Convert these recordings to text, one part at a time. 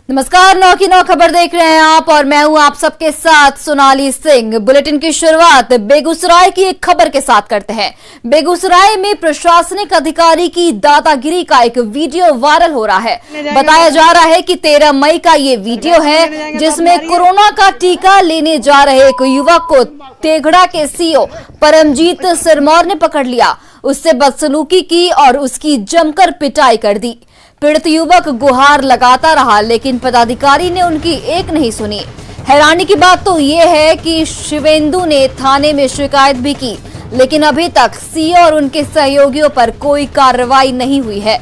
नमस्कार, 9 की 9 खबर देख रहे हैं आप और मैं हूं आप सबके साथ सोनाली सिंह। बुलेटिन की शुरुआत बेगूसराय की एक खबर के साथ करते हैं। बेगूसराय में प्रशासनिक अधिकारी की दादागिरी का एक वीडियो वायरल हो रहा है। बताया जा रहा है कि 13 मई का ये वीडियो है जिसमें कोरोना का टीका लेने जा रहे एक युवक को तेघड़ा के सीओ परमजीत सिरमौर ने पकड़ लिया, उससे बदसलूकी की और उसकी जमकर पिटाई कर दी। पीड़ित युवक गुहार लगाता रहा लेकिन पदाधिकारी ने उनकी एक नहीं सुनी। हैरानी की बात तो ये है कि शिवेंदु ने थाने में शिकायत भी की लेकिन अभी तक सीओ और उनके सहयोगियों पर कोई कार्रवाई नहीं हुई है।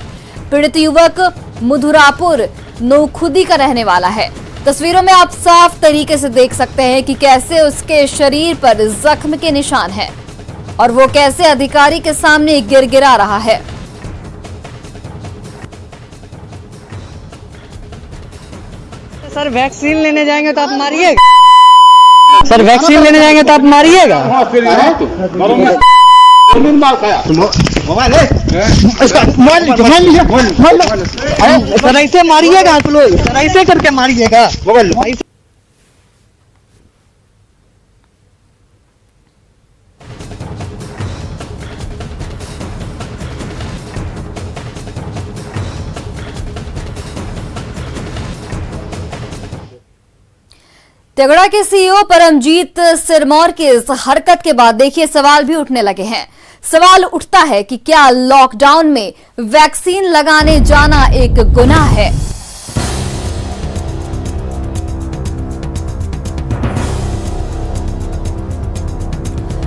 पीड़ित युवक मधुरापुर नौखुदी का रहने वाला है। तस्वीरों में आप साफ तरीके से देख सकते हैं कि कैसे उसके शरीर पर जख्म के निशान हैं और वो कैसे अधिकारी के सामने गिड़गिड़ा रहा है। सर वैक्सीन लेने जाएंगे तो आप मारिएगा। सर वैक्सीन लेने जाएंगे तो आप मारिएगा। सर ऐसे मारिएगा आप लोग, सर ऐसे करके मारिएगा। तेघड़ा के सीईओ परमजीत सिरमौर की इस हरकत के बाद देखिए सवाल भी उठने लगे हैं। सवाल उठता है कि क्या लॉकडाउन में वैक्सीन लगाने जाना एक गुनाह है?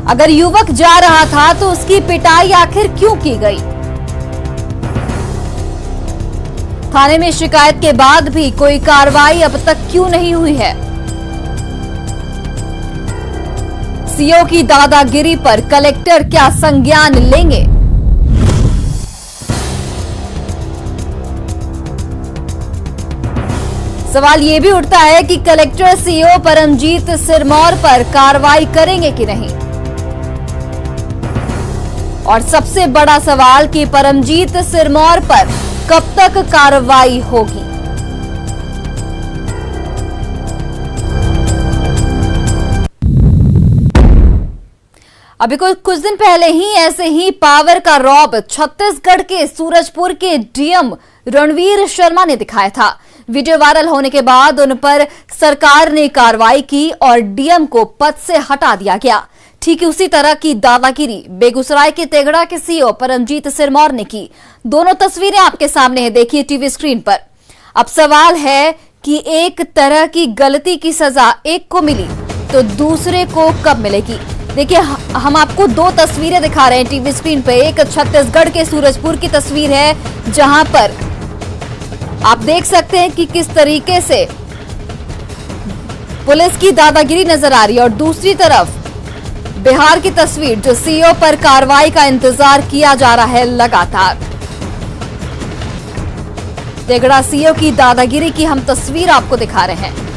अगर युवक जा रहा था तो उसकी पिटाई आखिर क्यों की गई? थाने में शिकायत के बाद भी कोई कार्रवाई अब तक क्यों नहीं हुई है? सीओ की दादागिरी पर कलेक्टर क्या संज्ञान लेंगे? सवाल यह भी उठता है कि कलेक्टर सीओ परमजीत सिरमौर पर कार्रवाई करेंगे कि नहीं। और सबसे बड़ा सवाल कि परमजीत सिरमौर पर कब तक कार्रवाई होगी। अभी कुछ दिन पहले ही ऐसे ही पावर का रौब छत्तीसगढ़ के सूरजपुर के डीएम रणवीर शर्मा ने दिखाया था। वीडियो वायरल होने के बाद उन पर सरकार ने कार्रवाई की और डीएम को पद से हटा दिया गया। ठीक उसी तरह की दादागिरी बेगूसराय के तेघड़ा के सीओ परमजीत सिरमौर ने की। दोनों तस्वीरें आपके सामने है, देखिए टीवी स्क्रीन पर। अब सवाल है कि एक तरह की गलती की सजा एक को मिली तो दूसरे को कब मिलेगी। देखिए हम आपको दो तस्वीरें दिखा रहे हैं टीवी स्क्रीन पे। एक छत्तीसगढ़ के सूरजपुर की तस्वीर है जहां पर आप देख सकते हैं कि किस तरीके से पुलिस की दादागिरी नजर आ रही है और दूसरी तरफ बिहार की तस्वीर जो सीओ पर कार्रवाई का इंतजार किया जा रहा है लगातार। तेघड़ा सीओ की दादागिरी की हम तस्वीर आपको दिखा रहे हैं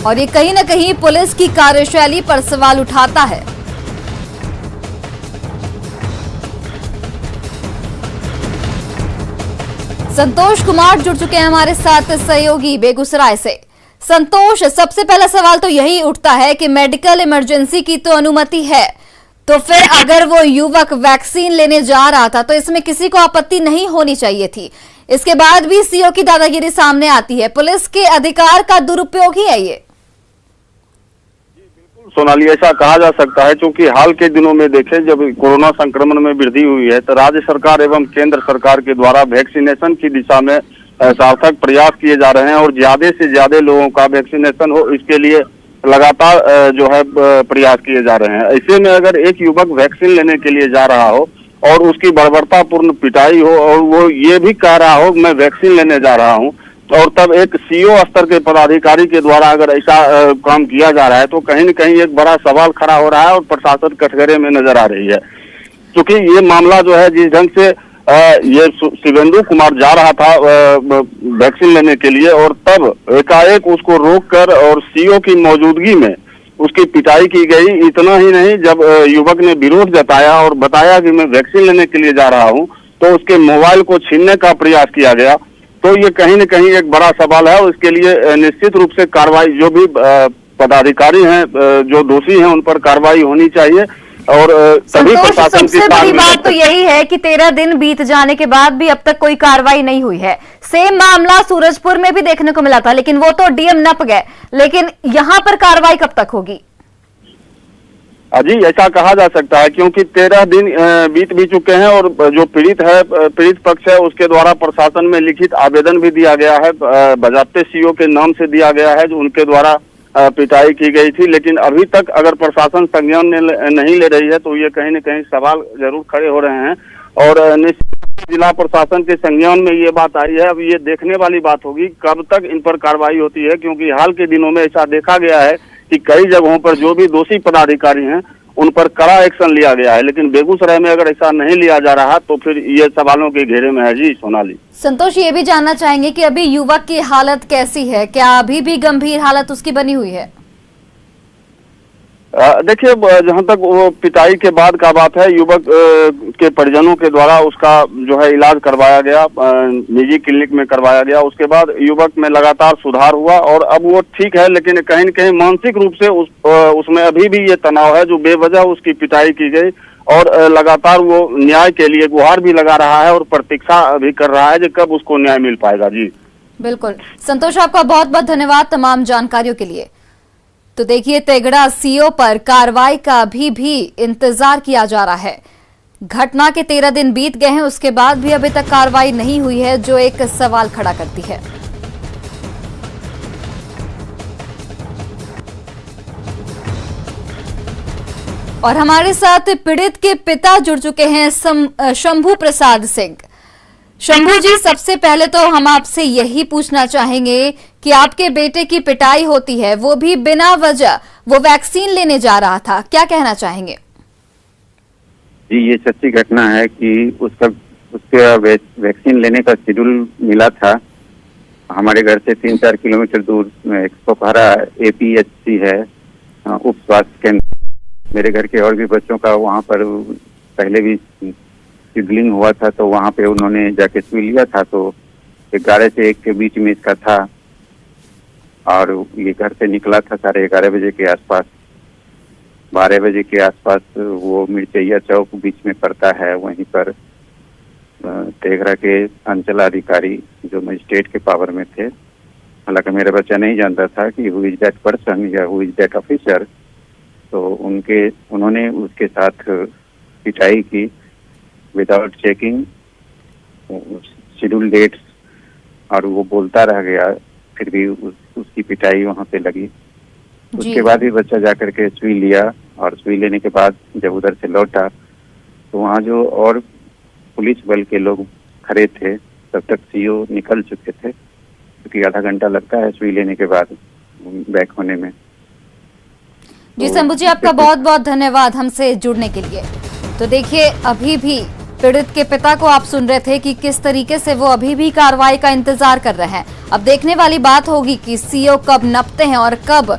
और ये कहीं ना कहीं पुलिस की कार्यशैली पर सवाल उठाता है। संतोष कुमार जुड़ चुके हैं हमारे साथ सहयोगी बेगूसराय से। संतोष, सबसे पहला सवाल तो यही उठता है कि मेडिकल इमरजेंसी की तो अनुमति है, तो फिर अगर वो युवक वैक्सीन लेने जा रहा था तो इसमें किसी को आपत्ति नहीं होनी चाहिए थी। इसके बाद भी सीओ की दादागिरी सामने आती है। पुलिस के अधिकार का दुरुपयोग ही है ये। सोनाली, ऐसा कहा जा सकता है क्योंकि हाल के दिनों में देखें जब कोरोना संक्रमण में वृद्धि हुई है तो राज्य सरकार एवं केंद्र सरकार के द्वारा वैक्सीनेशन की दिशा में सार्थक प्रयास किए जा रहे हैं और ज्यादा से ज्यादा लोगों का वैक्सीनेशन हो इसके लिए लगातार जो है प्रयास किए जा रहे हैं। ऐसे में अगर एक युवक वैक्सीन लेने के लिए जा रहा हो और उसकी बर्बरतापूर्ण पिटाई हो और वो ये भी कह रहा हो मैं वैक्सीन लेने जा रहा हूँ और तब एक सीओ स्तर के पदाधिकारी के द्वारा अगर ऐसा काम किया जा रहा है तो कहीं न कहीं एक बड़ा सवाल खड़ा हो रहा है और प्रशासन कटघरे में नजर आ रही है। क्योंकि ये मामला जो है जिस ढंग से ये शिवेंदु कुमार जा रहा था वैक्सीन लेने के लिए और तब एकाएक उसको रोककर और सीओ की मौजूदगी में उसकी पिटाई की गई। इतना ही नहीं, जब युवक ने विरोध जताया और बताया कि मैं वैक्सीन लेने के लिए जा रहा हूं तो उसके मोबाइल को छीनने का प्रयास किया गया। तो ये कहीं न कहीं एक बड़ा सवाल है और इसके लिए निश्चित रूप से कार्रवाई, जो भी पदाधिकारी हैं जो दोषी हैं उन पर कार्रवाई होनी चाहिए। और सभी प्रशासन की सबसे बड़ी बात तो यही है कि 13 दिन बीत जाने के बाद भी अब तक कोई कार्रवाई नहीं हुई है। सेम मामला सूरजपुर में भी देखने को मिला था, लेकिन वो तो डीएम नप गए, लेकिन यहां पर कार्रवाई कब तक होगी? जी, ऐसा कहा जा सकता है क्योंकि 13 दिन बीत भी चुके हैं और जो पीड़ित पक्ष है उसके द्वारा प्रशासन में लिखित आवेदन भी दिया गया है, बजाते सीओ के नाम से दिया गया है, जो उनके द्वारा पिटाई की गई थी। लेकिन अभी तक अगर प्रशासन संज्ञान नहीं ले रही है तो ये कहीं न कहीं सवाल जरूर खड़े हो रहे हैं। और निश्चित जिला प्रशासन के संज्ञान में ये बात आई है। अब ये देखने वाली बात होगी कब तक इन पर कार्रवाई होती है, क्योंकि हाल के दिनों में ऐसा देखा गया है कि कई जगहों पर जो भी दोषी पदाधिकारी हैं उन पर कड़ा एक्शन लिया गया है। लेकिन बेगूसराय में अगर ऐसा नहीं लिया जा रहा तो फिर ये सवालों के घेरे में है। जी सोनाली। संतोष, ये भी जानना चाहेंगे कि अभी युवक की हालत कैसी है, क्या अभी भी गंभीर हालत उसकी बनी हुई है? देखिए, जहां तक वो पिटाई के बाद का बात है, युवक के परिजनों के द्वारा उसका जो है इलाज करवाया गया, निजी क्लिनिक में करवाया गया। उसके बाद युवक में लगातार सुधार हुआ और अब वो ठीक है, लेकिन कहीं न कहीं मानसिक रूप से उसमें अभी भी ये तनाव है जो बेवजह उसकी पिटाई की गई। और लगातार वो न्याय के लिए गुहार भी लगा रहा है और प्रतीक्षा भी कर रहा है कि कब उसको न्याय मिल पाएगा। जी बिल्कुल संतोष, आपका बहुत बहुत धन्यवाद तमाम जानकारियों के लिए। तो देखिए, तेगड़ा सीओ पर कार्रवाई का अभी भी इंतजार किया जा रहा है। घटना के 13 दिन बीत गए हैं, उसके बाद भी अभी तक कार्रवाई नहीं हुई है, जो एक सवाल खड़ा करती है। और हमारे साथ पीड़ित के पिता जुड़ चुके हैं, शंभू प्रसाद सिंह। शंभू जी, सबसे पहले तो हम आपसे यही पूछना चाहेंगे कि आपके बेटे की पिटाई होती है, वो भी बिना वजह, वो वैक्सीन लेने जा रहा था, क्या कहना चाहेंगे? जी, ये सच्ची घटना है कि उसके वैक्सीन लेने का शेड्यूल मिला था। हमारे घर से 3-4 किलोमीटर दूर पोखरा APHC है, उप स्वास्थ्य केंद्र। मेरे घर के और भी बच्चों का वहाँ पर पहले भी शेड्यूलिंग हुआ था, तो वहाँ पे उन्होंने जाके सुई लिया था। तो 11 से 1 के बीच में इसका था और ये घर से निकला था 11:30 बजे के आसपास। 12 बजे के आसपास वो मिर्चैया चौक बीच में पड़ता है, वहीं पर तेघड़ा के अंचलाधिकारी जो मजिस्ट्रेट के पावर में थे, हालांकि मेरा बच्चा नहीं जानता था कि हु इज दैट पर्सन या हु इज दैट ऑफिसर, तो उन्होंने उसके साथ पिटाई की विदाउट चेकिंग शेड्यूल डेट्स, और वो बोलता रह गया, फिर भी उसकी पिटाई वहाँ पे लगी। उसके बाद भी बच्चा जाकर के सुई लिया और सुई लेने के बाद जब उधर से लौटा तो वहाँ जो और पुलिस बल के लोग खड़े थे, तब तक सीओ निकल चुके थे, क्योंकि आधा घंटा लगता है सुई लेने के बाद बैक होने में। जी शंभू जी, आपका बहुत बहुत धन्यवाद हमसे जुड़ने के लिए। तो देखिए, अभी भी पीड़ित के पिता को आप सुन रहे थे कि किस तरीके से वो अभी भी कार्रवाई का इंतजार कर रहे हैं। अब देखने वाली बात होगी कि सीओ कब नपते हैं और कब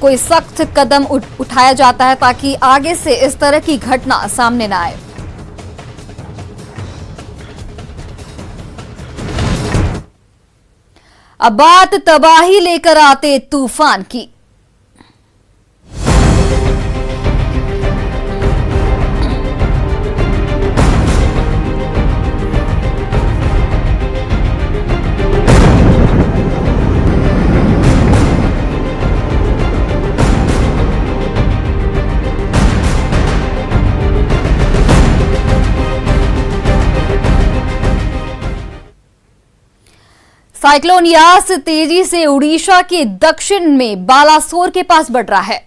कोई सख्त कदम उठाया जाता है ताकि आगे से इस तरह की घटना सामने न आए। अब बात तबाही लेकर आते तूफान की। साइक्लोन यास तेजी से उड़ीसा के दक्षिण में बालासोर के पास बढ़ रहा है।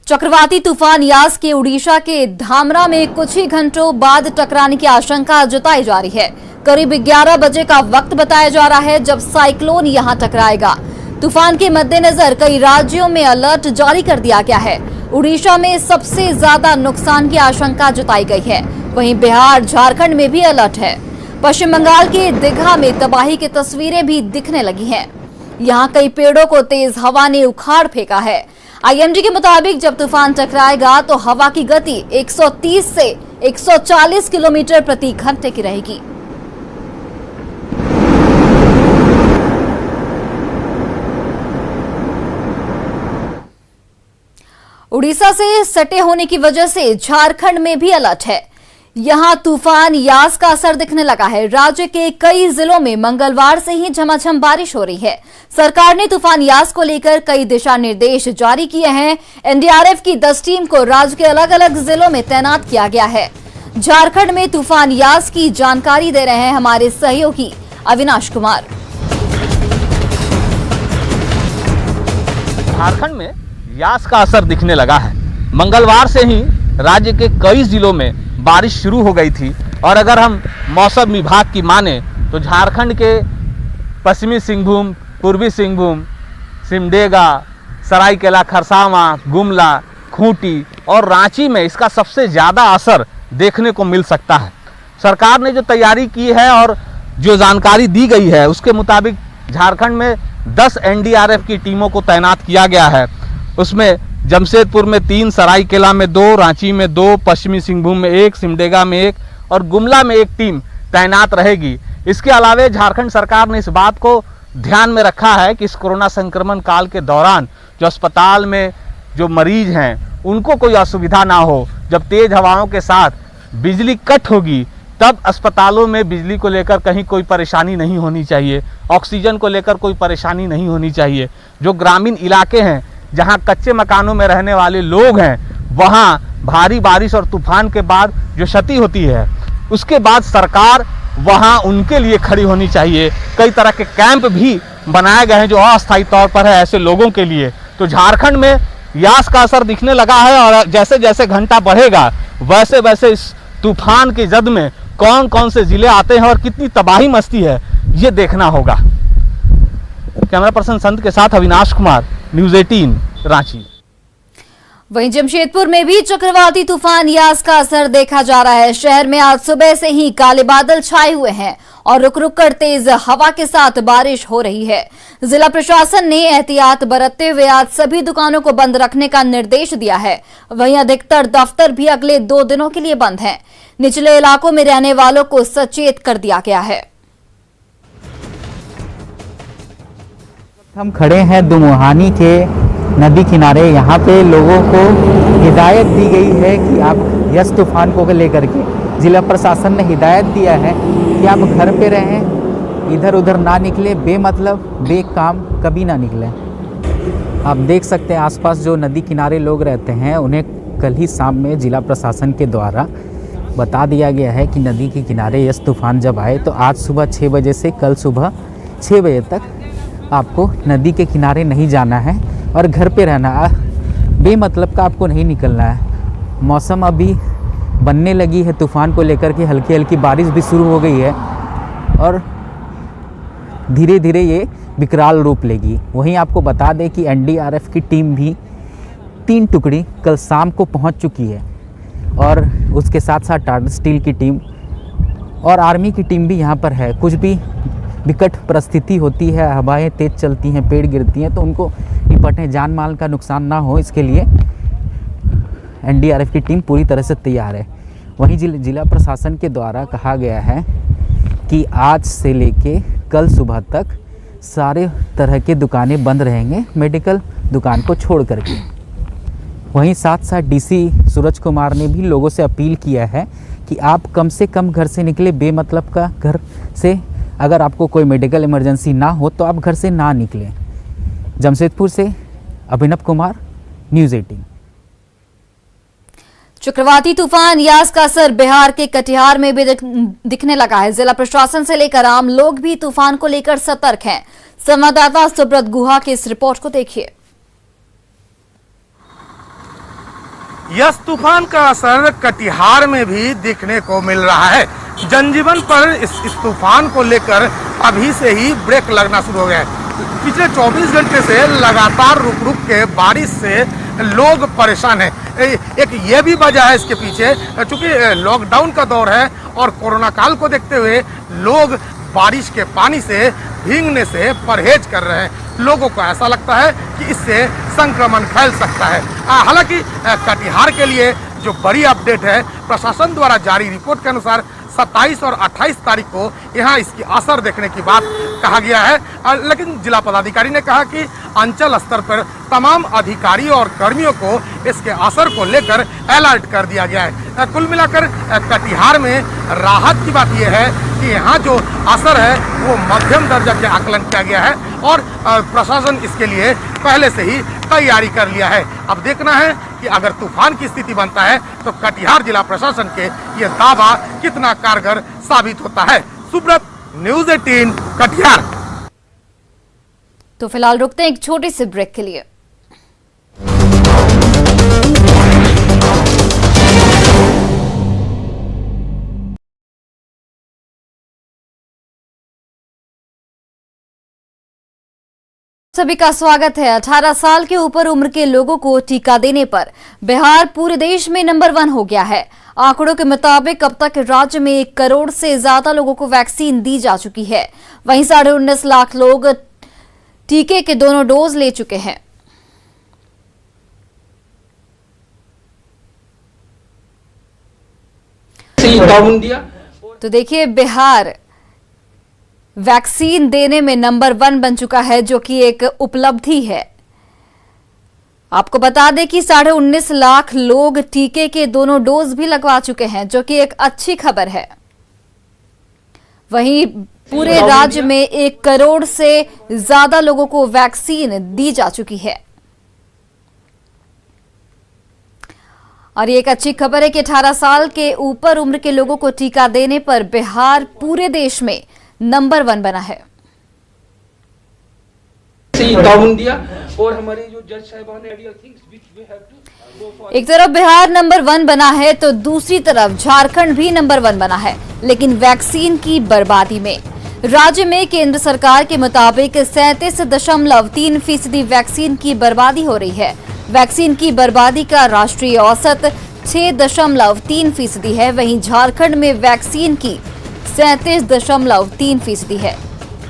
चक्रवाती तूफान यास के उड़ीसा के धामरा में कुछ ही घंटों बाद टकराने की आशंका जताई जा रही है। करीब 11 बजे का वक्त बताया जा रहा है जब साइक्लोन यहां टकराएगा। तूफान के मद्देनजर कई राज्यों में अलर्ट जारी कर दिया गया है। उड़ीसा में सबसे ज्यादा नुकसान की आशंका जताई गई है, वहीं बिहार, झारखंड में भी अलर्ट है। पश्चिम बंगाल के दीघा में तबाही की तस्वीरें भी दिखने लगी हैं। यहां कई पेड़ों को तेज हवा ने उखाड़ फेंका है। आईएमडी के मुताबिक जब तूफान टकराएगा तो हवा की गति 130 से 140 किलोमीटर प्रति घंटे की रहेगी। उड़ीसा से सटे होने की वजह से झारखंड में भी अलर्ट है। यहां तूफान यास का असर दिखने लगा है। राज्य के कई जिलों में मंगलवार से ही झमाझम बारिश हो रही है। सरकार ने तूफान यास को लेकर कई दिशा निर्देश जारी किए हैं। एनडीआरएफ की 10 टीम को राज्य के अलग अलग जिलों में तैनात किया गया है। झारखंड में तूफान यास की जानकारी दे रहे हैं हमारे सहयोगी अविनाश कुमार। झारखंड में यास का असर दिखने लगा है। मंगलवार से ही राज्य के कई जिलों में बारिश शुरू हो गई थी और अगर हम मौसम विभाग की माने तो झारखंड के पश्चिमी सिंहभूम, पूर्वी सिंहभूम, सिमडेगा, सरायकेला खरसावां, गुमला, खूंटी और रांची में इसका सबसे ज़्यादा असर देखने को मिल सकता है। सरकार ने जो तैयारी की है और जो जानकारी दी गई है उसके मुताबिक झारखंड में 10 एनडीआरएफ की टीमों को तैनात किया गया है। उसमें जमशेदपुर में 3, सरायकेला में 2, रांची में 2, पश्चिमी सिंहभूम में 1, सिमडेगा में 1 और गुमला में 1 टीम तैनात रहेगी। इसके अलावा झारखंड सरकार ने इस बात को ध्यान में रखा है कि इस कोरोना संक्रमण काल के दौरान जो अस्पताल में जो मरीज हैं उनको कोई असुविधा ना हो। जब तेज हवाओं के साथ बिजली कट होगी तब अस्पतालों में बिजली को लेकर कहीं कोई परेशानी नहीं होनी चाहिए, ऑक्सीजन को लेकर कोई परेशानी नहीं होनी चाहिए। जो ग्रामीण इलाके हैं जहां कच्चे मकानों में रहने वाले लोग हैं वहां भारी बारिश और तूफान के बाद जो क्षति होती है उसके बाद सरकार वहां उनके लिए खड़ी होनी चाहिए। कई तरह के कैंप भी बनाए गए हैं जो अस्थायी तौर पर है ऐसे लोगों के लिए। तो झारखंड में यास का असर दिखने लगा है और जैसे जैसे घंटा बढ़ेगा वैसे वैसे इस तूफान की जद में कौन कौन से जिले आते हैं और कितनी तबाही मचती है ये देखना होगा। कैमरा पर्सन संत के साथ अविनाश कुमार, न्यूज़ 18 रांची। वहीं जमशेदपुर में भी चक्रवाती तूफान यास का असर देखा जा रहा है। शहर में आज सुबह से ही काले बादल छाए हुए हैं और रुक रुक कर तेज हवा के साथ बारिश हो रही है। जिला प्रशासन ने एहतियात बरतते हुए आज सभी दुकानों को बंद रखने का निर्देश दिया है। वहीं अधिकतर दफ्तर भी अगले 2 दिनों के लिए बंद हैं। निचले इलाकों में रहने वालों को सचेत कर दिया गया है। हम खड़े हैं दुमुहानी के नदी किनारे। यहाँ पे लोगों को हिदायत दी गई है कि आप यास तूफान को लेकर के जिला प्रशासन ने हिदायत दिया है कि आप घर पे रहें, इधर उधर ना निकले, बेमतलब बेकाम कभी ना निकलें। आप देख सकते हैं आसपास जो नदी किनारे लोग रहते हैं उन्हें कल ही शाम में जिला प्रशासन के द्वारा बता दिया गया है कि नदी के किनारे यास तूफान जब आए तो आज सुबह 6 बजे से कल सुबह 6 बजे तक आपको नदी के किनारे नहीं जाना है और घर पे रहना है। बेमतलब का आपको नहीं निकलना है। मौसम अभी बनने लगी है तूफान को लेकर के, हल्की हल्की बारिश भी शुरू हो गई है और धीरे धीरे ये विकराल रूप लेगी। वहीं आपको बता दें कि एनडीआरएफ की टीम भी 3 टुकड़ी कल शाम को पहुंच चुकी है और उसके साथ साथ टाटा स्टील की टीम और आर्मी की टीम भी यहाँ पर है। कुछ भी विकट परिस्थिति होती है, हवाएं तेज चलती हैं, पेड़ गिरती हैं, तो उनको निपटने, जान माल का नुकसान ना हो इसके लिए एनडीआरएफ की टीम पूरी तरह से तैयार है। वहीं जिला प्रशासन के द्वारा कहा गया है कि आज से लेके कल सुबह तक सारे तरह के दुकानें बंद रहेंगे, मेडिकल दुकान को छोड़ करके। वहीं साथ साथ डीसी सूरज कुमार ने भी लोगों से अपील किया है कि आप कम से कम घर से निकले, बेमतलब का घर से अगर आपको कोई मेडिकल इमरजेंसी ना हो तो आप घर से ना निकलें। जमशेदपुर से अभिनव कुमार, न्यूज़ 18। चक्रवाती तूफान यास का असर बिहार के कटिहार में भी दिखने लगा है। जिला प्रशासन से लेकर आम लोग भी तूफान को लेकर सतर्क हैं। संवाददाता सुब्रत गुहा की इस रिपोर्ट को देखिए। यास तूफान का असर कटिहार में भी दिखने को मिल रहा है। जनजीवन पर इस तूफान को लेकर अभी से ही ब्रेक लगना शुरू हो गया है। पिछले 24 घंटे से लगातार रुक रुक के बारिश से लोग परेशान हैं। एक ये भी वजह है इसके पीछे, चूंकि लॉकडाउन का दौर है और कोरोना काल को देखते हुए लोग बारिश के पानी से भीगने से परहेज कर रहे हैं। लोगों को ऐसा लगता है कि इससे संक्रमण फैल सकता है। हालांकि कटिहार के लिए जो बड़ी अपडेट है, प्रशासन द्वारा जारी रिपोर्ट के अनुसार 27 और 28 तारीख को यहाँ इसकी असर देखने की बात कहा गया है। लेकिन जिला पदाधिकारी ने कहा कि अंचल स्तर पर तमाम अधिकारियों और कर्मियों को इसके असर को लेकर अलर्ट कर दिया गया है। कुल मिलाकर कटिहार में राहत की बात यह है कि यहाँ जो असर है वो मध्यम दर्जा के आकलन किया गया है और प्रशासन इसके लिए पहले से ही तैयारी कर लिया है। अब देखना है कि अगर तूफान की स्थिति बनता है तो कटिहार जिला प्रशासन के ये दावा कितना कारगर साबित होता है। सुब्रत, न्यूज़ 18 कटिहार। तो फिलहाल रुकते हैं एक छोटे से ब्रेक के लिए। सभी का स्वागत है। 18 साल के ऊपर उम्र के लोगों को टीका देने पर बिहार पूरे देश में नंबर 1 हो गया है। आंकड़ों के मुताबिक अब तक राज्य में 1 करोड़ से ज्यादा लोगों को वैक्सीन दी जा चुकी है। वहीं 19.5 लाख लोग टीके के दोनों डोज ले चुके हैं। तो देखिए, बिहार वैक्सीन देने में नंबर 1 बन चुका है, जो कि एक उपलब्धि है। आपको बता दें कि 19.5 लाख लोग टीके के दोनों डोज भी लगवा चुके हैं, जो कि एक अच्छी खबर है। वहीं पूरे राज्य में 1 करोड़ से ज्यादा लोगों को वैक्सीन दी जा चुकी है। और ये एक अच्छी खबर है कि 18 साल के ऊपर उम्र के लोगों को टीका देने पर बिहार पूरे देश में नंबर 1 बना है। और हमारे जो जज साहिबान एक तरफ बिहार नंबर 1 बना है तो दूसरी तरफ झारखंड भी नंबर 1 बना है, लेकिन वैक्सीन की बर्बादी में। राज्य में केंद्र सरकार के मुताबिक 37.3% वैक्सीन की बर्बादी हो रही है। वैक्सीन की बर्बादी का राष्ट्रीय औसत 6.3% है। वहीं झारखंड में वैक्सीन की 37.3% है।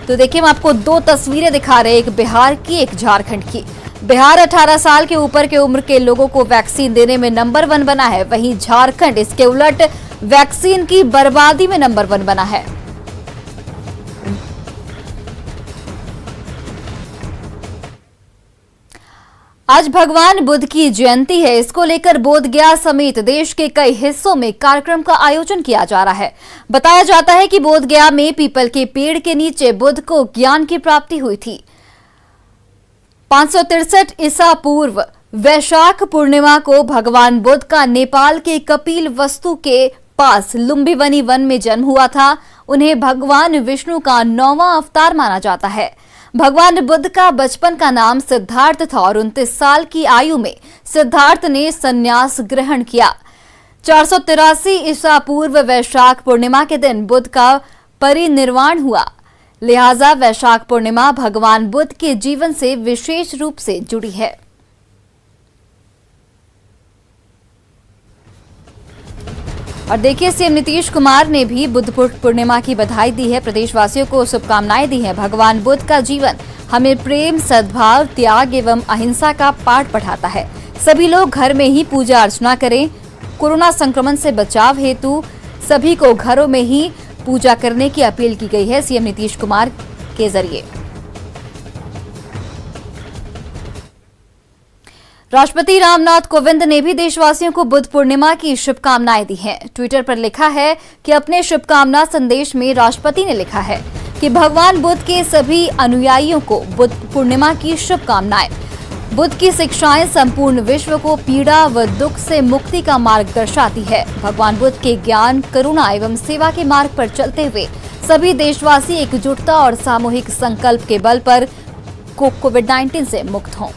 तो देखिए, हम आपको 2 तस्वीरें दिखा रहे हैं, एक बिहार की, एक झारखंड की। बिहार 18 साल के ऊपर के उम्र के लोगों को वैक्सीन देने में नंबर 1 बना है। वहीं झारखंड इसके उलट वैक्सीन की बर्बादी में नंबर 1 बना है। आज भगवान बुद्ध की जयंती है। इसको लेकर बोधगया समेत देश के कई हिस्सों में कार्यक्रम का आयोजन किया जा रहा है। बताया जाता है कि बोधगया में पीपल के पेड़ के नीचे बुद्ध को ज्ञान की प्राप्ति हुई थी। 563 ईसा पूर्व वैशाख पूर्णिमा को भगवान बुद्ध का नेपाल के कपिल वस्तु के पास लुम्बिनी वन में जन्म हुआ था। उन्हें भगवान विष्णु का 9वां अवतार माना जाता है। भगवान बुद्ध का बचपन का नाम सिद्धार्थ था और 29 साल की आयु में सिद्धार्थ ने संन्यास ग्रहण किया। 483 ईसा पूर्व वैशाख पूर्णिमा के दिन बुद्ध का परिनिर्वाण हुआ। लिहाजा वैशाख पूर्णिमा भगवान बुद्ध के जीवन से विशेष रूप से जुड़ी है। और देखिए, सीएम नीतीश कुमार ने भी बुद्ध पूर्णिमा की बधाई दी है, प्रदेशवासियों को शुभकामनाएं दी हैं। भगवान बुद्ध का जीवन हमें प्रेम, सद्भाव, त्याग एवं अहिंसा का पाठ पढ़ाता है। सभी लोग घर में ही पूजा अर्चना करें। कोरोना संक्रमण से बचाव हेतु सभी को घरों में ही पूजा करने की अपील की गई है सीएम नीतीश कुमार के जरिए। राष्ट्रपति रामनाथ कोविंद ने भी देशवासियों को बुद्ध पूर्णिमा की शुभकामनाएं दी हैं। ट्विटर पर लिखा है कि अपने शुभकामना संदेश में राष्ट्रपति ने लिखा है कि भगवान बुद्ध के सभी अनुयायियों को बुद्ध पूर्णिमा की शुभकामनाएं। बुद्ध की शिक्षाएं संपूर्ण विश्व को पीड़ा व दुख से मुक्ति का मार्ग दर्शाती है। भगवान बुद्ध के ज्ञान, करुणा एवं सेवा के मार्ग पर चलते हुए सभी देशवासी एकजुटता और सामूहिक संकल्प के बल पर कोविड-19 से मुक्त हों।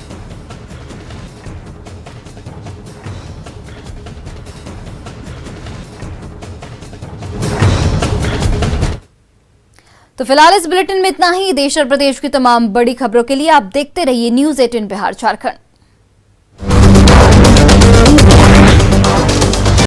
तो फिलहाल इस बुलेटिन में इतना ही। देश और प्रदेश की तमाम बड़ी खबरों के लिए आप देखते रहिए न्यूज़ 18 बिहार झारखंड।